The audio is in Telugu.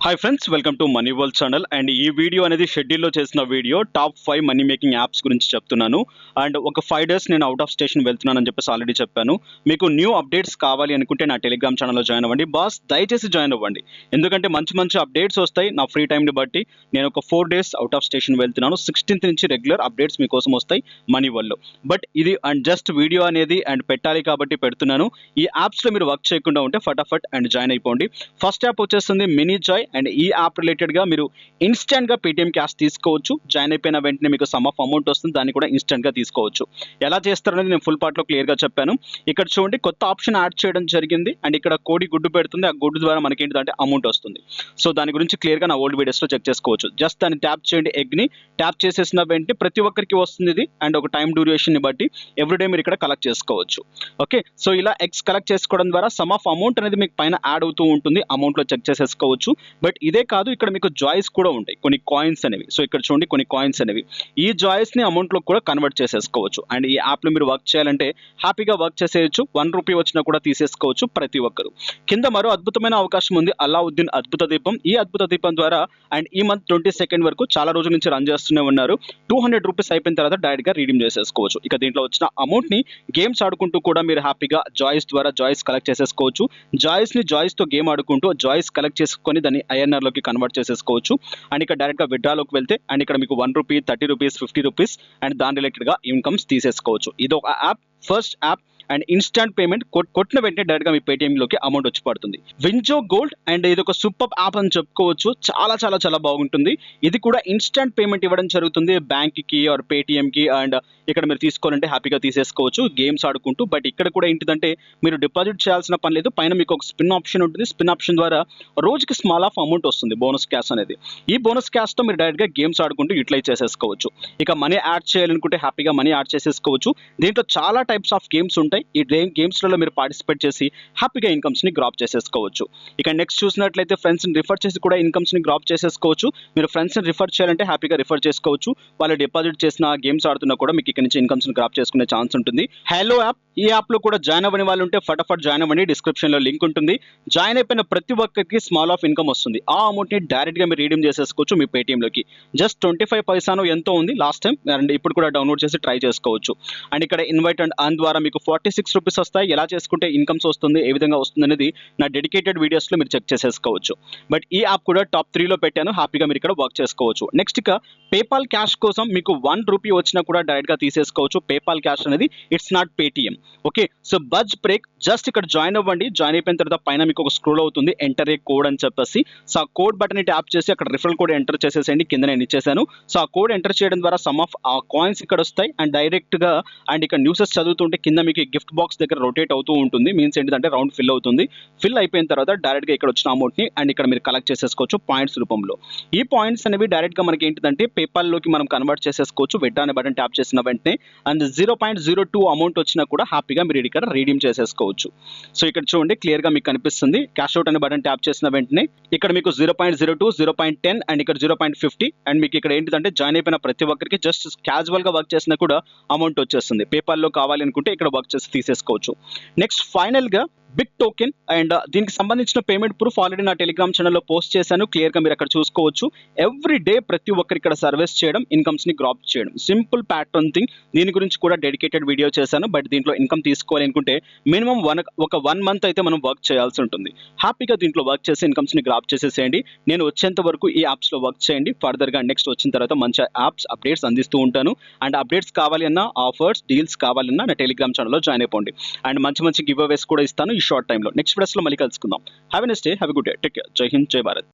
Hi friends, welcome to money world channel. And ఈ వీడియో అనేది షెడ్యూల్లో చేసిన video top 5 money making apps గురించి చెప్తున్నాను. అండ్ ఒక 5 డేస్ నేను అవుట్ ఆఫ్ స్టేషన్ వెళ్తున్నానని చెప్పేసి ఆల్రెడీ చెప్పాను. మీకు న్యూ అప్డేట్స్ కావాలి అనుకుంటే నా టెలిగ్రామ్ ఛానల్లో జాయిన్ అవ్వండి. బాస్ దయచేసి జాయిన్ అవ్వండి, ఎందుకంటే మంచి మంచి అప్డేట్స్ వస్తాయి. నా ఫ్రీ టైంని బట్టి నేను ఒక 4 డేస్ అవుట్ ఆఫ్ స్టేషన్ వెళ్తున్నాను. 16th నుంచి రెగ్యులర్ అప్డేట్స్ మీకోసం వస్తాయి మనీ వరల్డ్లో. బట్ ఇది అండ్ జస్ట్ వీడియో అనేది అండ్ పెట్టాలి కాబట్టి పెడుతున్నాను. ఈ యాప్స్లో మీరు వర్క్ చేయకుండా ఉంటే ఫటాఫట్ అండ్ జాయిన్ అయిపోండి. ఫస్ట్ యాప్ వచ్చేస్తుంది మినీ జాయ్. అండ్ ఈ యాప్ రిలేటెడ్గా మీరు ఇన్స్టెంట్గా పేటీఎం క్యాష్ తీసుకోవచ్చు. జాయిన్ అయిపోయిన వెంటనే మీకు సమ్ ఆఫ్ అమౌంట్ వస్తుంది, దాన్ని కూడా ఇన్స్టెంట్గా తీసుకోవచ్చు. ఎలా చేస్తారనేది నేను ఫుల్ పార్ట్లో క్లియర్గా చెప్పాను. ఇక్కడ చూడండి, కొత్త ఆప్షన్ యాడ్ చేయడం జరిగింది. అండ్ ఇక్కడ కోడి గుడ్డు పెడుతుంది, ఆ గుడ్డు ద్వారా మనకి ఏంటంటే అమౌంట్ వస్తుంది. సో దాని గురించి క్లియర్గా నా ఓల్డ్ వీడియోస్లో చెక్ చేసుకోవచ్చు. జస్ట్ దాన్ని ట్యాప్ చేయండి, ఎగ్ని ట్యాప్ చేసేసిన వెంటనే ప్రతి ఒక్కరికి వస్తుంది ఇది. అండ్ ఒక టైం డ్యూరేషన్ని బట్టి ఎవ్రీడే మీరు ఇక్కడ కలెక్ట్ చేసుకోవచ్చు. ఓకే, సో ఇలా ఎగ్స్ కలెక్ట్ చేసుకోవడం ద్వారా సమ్ ఆఫ్ అమౌంట్ అనేది మీకు పైన యాడ్ అవుతూ ఉంటుంది. అమౌంట్లో చెక్ చేసేసుకోవచ్చు. బట్ ఇదే కాదు, ఇక్కడ మీకు జాయిస్ కూడా ఉంటాయి, కొన్ని కాయిన్స్ అనేవి. సో ఇక్కడ చూడండి, కొన్ని కాయిన్స్ అనేవి ఈ జాయిస్ని అమౌంట్లో కూడా కన్వర్ట్ చేసేసుకోవచ్చు. అండ్ ఈ యాప్లో మీరు వర్క్ చేయాలంటే హ్యాపీగా వర్క్ చేసేయచ్చు. 1 రూపీ వచ్చినా కూడా తీసేసుకోవచ్చు ప్రతి ఒక్కరు. కింద మరో అద్భుతమైన అవకాశం ఉంది, అలావుద్దీన్ అద్భుత దీపం. ఈ అద్భుత దీపం ద్వారా అండ్ ఈ మంత్ 22nd వరకు చాలా రోజుల నుంచి రన్ చేస్తూనే ఉన్నారు. 200 రూపీస్ అయిపోయిన తర్వాత డైరెక్ట్గా రీడీమ్ చేసేసుకోవచ్చు. ఇక దీంట్లో వచ్చిన అమౌంట్ని గేమ్స్ ఆడుకుంటూ కూడా మీరు హ్యాపీగా జాయిస్ ద్వారా జాయిస్ కలెక్ట్ చేసేసుకోవచ్చు. జాయిస్తో గేమ్ ఆడుకుంటూ జాయిస్ కలెక్ట్ చేసుకొని దాన్ని ఐఎన్ఆర్లోకి కన్వర్ట్ చేసేసుకోవచ్చు. అండ్ ఇక్కడ డైరెక్ట్గా విత్డ్రాలోకి వెళ్తే అండ్ ఇక్కడ మీకు 1 రూపీ, 30 రూపీస్, 50 రూపీస్ అండ్ దాని రిలేటెడ్గా ఇన్కమ్స్ తీసేసుకోవచ్చు. ఇది ఒక app, first app. And instant payment కొట్టిన వెంటనే డైరెక్ట్గా మీ పేటీఎంలోకి అమౌంట్ వచ్చి పడుతుంది. వింజో గోల్డ్ అండ్ ఇది ఒక సూపర్ యాప్ అని చెప్పుకోవచ్చు. చాలా చాలా చాలా బాగుంటుంది. ఇది కూడా ఇన్స్టెంట్ పేమెంట్ ఇవ్వడం జరుగుతుంది బ్యాంక్కి ఆర్ పేటీఎంకి. అండ్ ఇక్కడ మీరు తీసుకోవాలంటే హ్యాపీగా తీసేసుకోవచ్చు గేమ్స్ ఆడుకుంటూ. బట్ ఇక్కడ కూడా ఏంటిదంటే మీరు డిపాజిట్ చేయాల్సిన పని లేదు. పైన మీకు ఒక స్పిన్ ఆప్షన్ ఉంటుంది. స్పిన్ ఆప్షన్ ద్వారా రోజుకి స్మాల్ ఆఫ్ అమౌంట్ వస్తుంది, బోనస్ క్యాష్ అనేది. ఈ బోనస్ క్యాష్తో మీరు డైరెక్ట్గా గేమ్స్ ఆడుకుంటూ యూటిలైజ్ చేసేసుకోవచ్చు. ఇక మనీ యాడ్ చేయాలనుకుంటే హ్యాపీగా మనీ యాడ్ చేసేసుకోవచ్చు. దీంట్లో చాలా టైప్స్ ఆఫ్ గేమ్స్ ఉంటాయి. ఈ గేమ్స్లలో మీరు పార్టిసిపేట్ చేసి హ్యాపీగా ఇన్కమ్స్ని గ్రాప్ చేసేసుకోవచ్చు. ఇక నెక్స్ట్ చూసినట్లయితే ఫ్రెండ్స్ని రిఫర్ చేసి కూడా ఇన్కమ్స్ని గ్రాప్ చేసేసుకోవచ్చు. మీరు ఫ్రెండ్స్ని రిఫర్ చేయాలంటే హ్యాపీగా రిఫర్ చేసుకోవచ్చు. వాళ్ళు డిపాజిట్ చేసిన గేమ్స్ ఆడుతున్నా కూడా మీకు ఇక్కడ నుంచి ఇన్కమ్స్ని గ్రాప్ చేసుకునే ఛాన్స్ ఉంటుంది. హలో యాప్, ఈ యాప్లో కూడా జాయిన్ అవ్వని వాళ్ళు ఉంటే ఫటాఫట్ జాయిన్ అవ్వండి. డిస్క్రిప్షన్లో లింక్ ఉంటుంది. జాయిన్ అయిపోయిన ప్రతి ఒక్కరికి స్మాల్ ఆఫ్ ఇన్కమ్ వస్తుంది. ఆ అమౌంట్ని డైరెక్ట్గా మీరు రీడీమ్ చేసేసుకోవచ్చు మీ పేటీఎంలోకి. జస్ట్ 25 పైసానో ఎంతో ఉంది లాస్ట్ టైం, అండ్ ఇప్పుడు కూడా డౌన్లోడ్ చేసి ట్రై చేసుకోవచ్చు. అండ్ ఇక్కడ ఇన్వైట్ అండ్ అర్న్ ద్వారా మీకు 46 రూపీస్ వస్తాయి. ఎలా చేసుకుంటే ఇన్కమ్స్ వస్తుంది, ఏ విధంగా వస్తుంది అనేది నా డెడికేటెడ్ వీడియోస్లో మీరు చెక్ చేసేసుకోవచ్చు. బట్ ఈ యాప్ కూడా టాప్ 3లో పెట్టాను, హ్యాపీగా మీరు ఇక్కడ వర్క్ చేసుకోవచ్చు. నెక్స్ట్ ఇక పేపాల్ క్యాష్ కోసం మీకు 1 రూపీ వచ్చినా కూడా డైరెక్ట్గా తీసేసుకోవచ్చు. పేపాల్ క్యాష్ అనేది it's not Paytm. Okay, so buzz break just ఇక్కడ జాయిన్ అవ్వండి. జాయిన్ అయిపోయిన తర్వాత పైన మీకు ఒక స్క్రోల్ అవుతుంది, ఎంటర్ ఏ కోడ్ అని చెప్పేసి. సో ఆ కోడ్ బటన్ ట్యాప్ చేసి అక్కడ రిఫరల్ కోడ్ ఎంటర్ చేసేసేయండి. కింద నేను ఇచ్చేసాను. సో ఆ కోడ్ ఎంటర్ చేయడం ద్వారా సమ్ ఆఫ్ ఆ కాయిన్స్ ఇక్కడ వస్తాయి. అండ్ డైరెక్ట్గా అండ్ ఇక్కడ న్యూసెస్ చదువుతుంటే కింద మీకు గిఫ్ట్ బాక్స్ దగ్గర రొటేట్ అవుతూ ఉంటుంది. మీన్స్ ఏంటంటే రౌండ్ ఫిల్ అవుతుంది. ఫిల్ అయిపోయిన తర్వాత డైరెక్ట్గా ఇక్కడ వచ్చిన అమౌంట్ని అండ్ ఇక్కడ మీరు కలెక్ట్ చేసేసుకోవచ్చు పాయింట్స్ రూపంలో. ఈ పాయింట్స్ అనేవి డైరెక్ట్గా మనకి ఏంటంటే పేపాల్లోకి మనం కన్వర్ట్ చేసేసుకోవచ్చు. విత్డ్రా అనే బటన్ ట్యాప్ చేసిన వెంటనే అండ్ 0.02 అమౌంట్ వచ్చినా కూడా హ్యాపీగా మీరు ఇక్కడ రీడీమ్ చేసేసుకోవచ్చు. సో ఇక్కడ చూడండి, క్లియర్గా మీకు కనిపిస్తుంది. క్యాష్ అవుట్ అనే బటన్ ట్యాప్ చేసిన వెంటనే ఇక్కడ మీకు 0.02, 0.10 అండ్ ఇక్కడ 0.50 అండ్ మీకు ఇక్కడ ఏంటంటే జాయిన్ అయిపోయిన ప్రతి ఒక్కరికి జస్ట్ క్యాజువల్గా వర్క్ చేసినా కూడా అమౌంట్ వచ్చేస్తుంది. పేపాల్లో కావాలి అనుకుంటే ఇక్కడ వర్క్ చేసి తీసేసుకోవచ్చు. నెక్స్ట్ ఫైనల్గా బిగ్ టోకెన్ అండ్ దీనికి సంబంధించిన పేమెంట్ ప్రూఫ్ ఆల్రెడీ నా టెలిగ్రామ్ ఛానల్లో పోస్ట్ చేశాను. క్లియర్గా మీరు అక్కడ చూసుకోవచ్చు. ఎవ్రీ డే ప్రతి ఒక్కరు ఇక్కడ సర్వీస్ చేయడం, ఇన్కమ్స్ని గ్రాప్ చేయడం, సింపుల్ ప్యాటర్న్ థింగ్. దీని గురించి కూడా డెడికేటెడ్ వీడియో చేశాను. బట్ దీంట్లో ఇన్కమ్ తీసుకోవాలి అనుకుంటే మినిమం ఒక 1 మంత్ అయితే మనం వర్క్ చేయాల్సి ఉంటుంది. హ్యాపీగా దీంట్లో వర్క్ చేసి ఇన్కమ్స్ని గ్రాప్ చేసేసేయండి. నేను వచ్చేంత వరకు ఈ యాప్స్లో వర్క్ చేయండి. ఫర్దర్గా నెక్స్ట్ వచ్చిన తర్వాత మంచి యాప్స్ అప్డేట్స్ అందిస్తూ ఉంటాను. అండ్ అప్డేట్స్ కావాలన్నా, ఆఫర్స్, డీల్స్ కావాలన్నా నా టెలిగ్రామ్ ఛానల్లో జాయిన్ అయిపోండి. అండ్ మంచి మంచి గివ్ అవేస్ కూడా ఇస్తాను ఈ షార్ట్ టైంలో. నెక్స్ట్ వీడియోస్లో మళ్ళీ కలుసుకుందాం. Have a nice day, have a good day, take care. జై హింద్, జై భారత్.